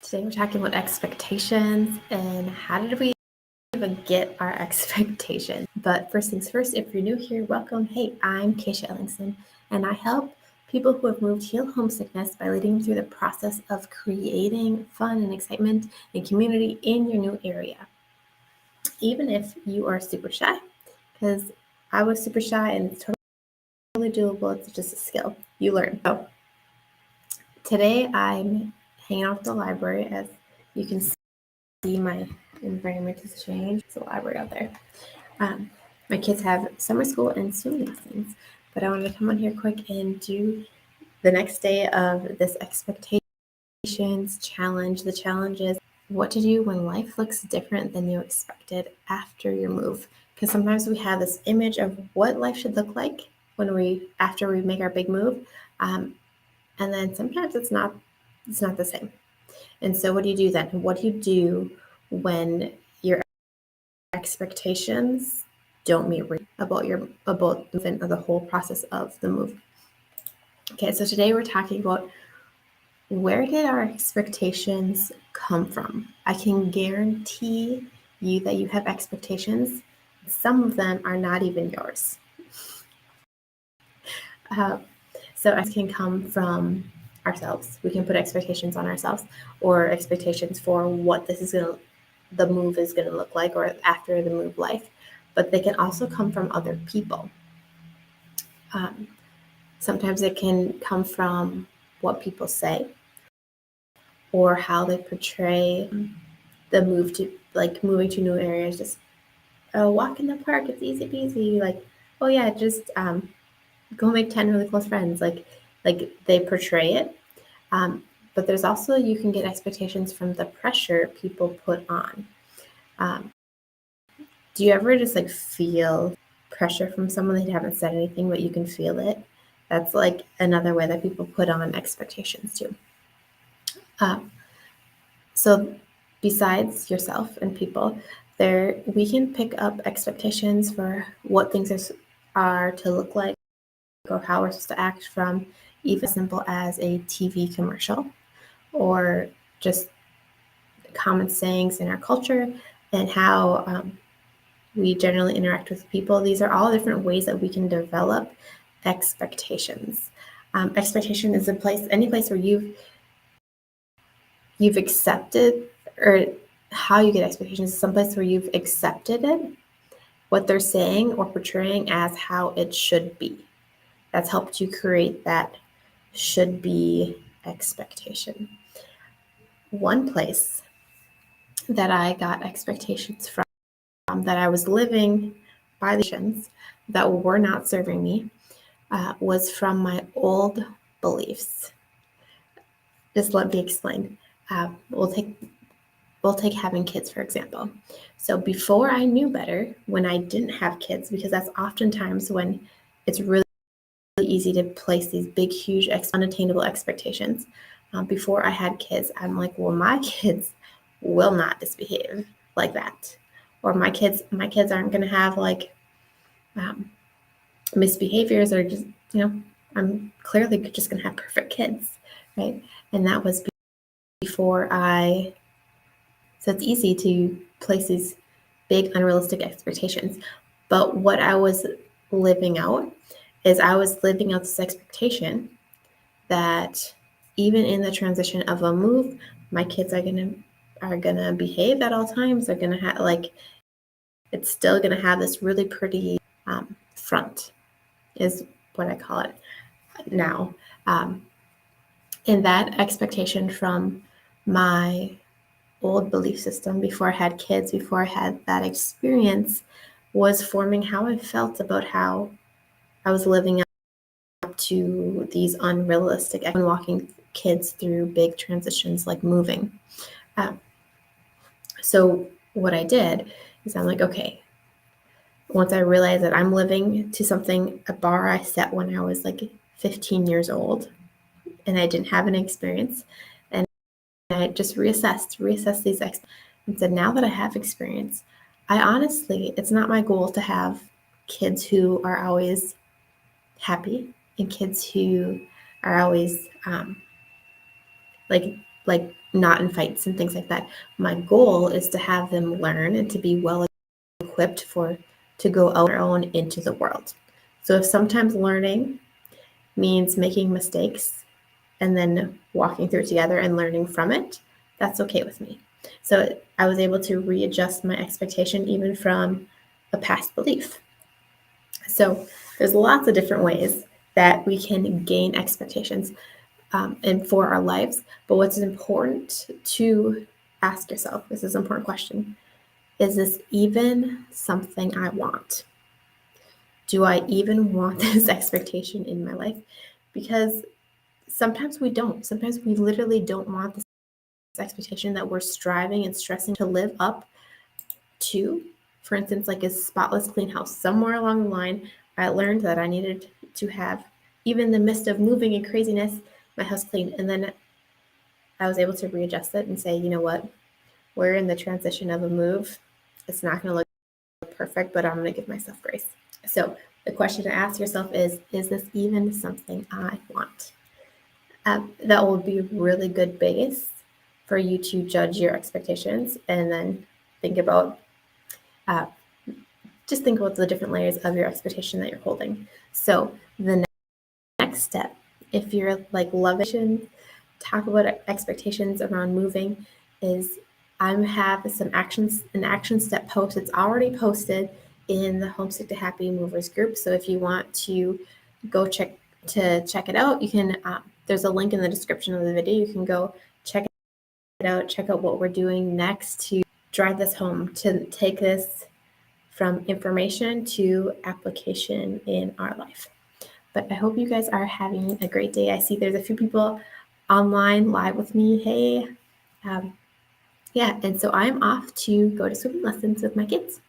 Today we're talking about expectations and how did we even get our expectations. But first things first, if you're new here, welcome. Hey, I'm Keisha Ellingson, and I help people who have moved heal homesickness by leading them through the process of creating fun and excitement and community in your new area. Even if you are super shy, because I was super shy and it's totally doable. It's just a skill you learn. So today I'm hanging out at the library. As you can see, my environment has changed. It's a library out there. My kids have summer school and swimming lessons, but I wanted to come on here quick and do the next day of this expectations challenge. The challenge is what to do when life looks different than you expected after your move. Because sometimes we have this image of what life should look like after we make our big move, and then sometimes it's not the same. And so what do you do then? What do you do when your expectations don't meet about the whole process of the move? Okay, so today we're talking about where did our expectations come from? I can guarantee you that you have expectations. Some of them are not even yours. So it can come from ourselves. We can put expectations on ourselves or expectations for what the move is going to look like, or after the move life. But they can also come from other people. Sometimes it can come from what people say or how they portray the move to, like, moving to new areas. Just a walk in the park, it's easy peasy. Like, oh yeah, just go make 10 really close friends. Like they portray it. But there's also, you can get expectations from the pressure people put on. Do you ever just feel pressure from someone that haven't said anything, but you can feel it? That's like another way that people put on expectations too. So besides yourself and people, we can pick up expectations for what things are to look like or how we're supposed to act from even as simple as a TV commercial or just common sayings in our culture and how we generally interact with people. These are all different ways that we can develop expectations. Expectation is any place where you've accepted, or how you get expectations is someplace where you've accepted it, what they're saying or portraying as how it should be. That's helped you create that should be expectation. One place that I got expectations from, that I was living by the expectations that were not serving me, was from my old beliefs. Just let me explain. We'll take having kids, for example. So before I knew better, when I didn't have kids, because that's oftentimes when it's really easy to place these big, huge, unattainable expectations. Before I had kids, I'm like, well, my kids will not misbehave like that. Or my kids aren't going to have misbehaviors, or just, I'm clearly just going to have perfect kids, right? And that was before so it's easy to place these big, unrealistic expectations. But what I was living out is I was living out this expectation that even in the transition of a move, my kids are gonna behave at all times. They're gonna have it's still gonna have this really pretty front, is what I call it now. And that expectation from my old belief system before I had kids, before I had that experience, was forming how I felt about how I was living up to these unrealistic and walking kids through big transitions like moving. So what I did is I'm like, okay, once I realized that I'm living to a bar I set when I was 15 years old and I didn't have any experience, and I just reassessed these and said, now that I have experience, it's not my goal to have kids who are always happy and kids who are always like not in fights and things like that. My goal is to have them learn and to be well equipped to go out on their own into the world. So if sometimes learning means making mistakes and then walking through it together and learning from it, that's okay with me. So I was able to readjust my expectation even from a past belief. So there's lots of different ways that we can gain expectations and for our lives. But what's important to ask yourself, this is an important question, is this even something I want? Do I even want this expectation in my life? Because sometimes we don't. Sometimes we literally don't want this expectation that we're striving and stressing to live up to. For instance, like a spotless clean house. Somewhere along the line, I learned that I needed to have, even in the midst of moving and craziness, my house clean. And then I was able to readjust it and say, you know what? We're in the transition of a move. It's not going to look perfect, but I'm going to give myself grace. So the question to ask yourself is this even something I want? That will be a really good base for you to judge your expectations and then think about just think about the different layers of your expectation that you're holding. So the next step, if you're like loving, talk about expectations around moving, is I have an action step post. It's already posted in the Homesick to Happy Movers group. So if you want to go check it out, you can. There's a link in the description of the video. You can go check it out. Check out what we're doing next to drive this home, to take this from information to application in our life. But I hope you guys are having a great day. I see there's a few people online live with me. Hey, yeah, and so I'm off to go to swimming lessons with my kids.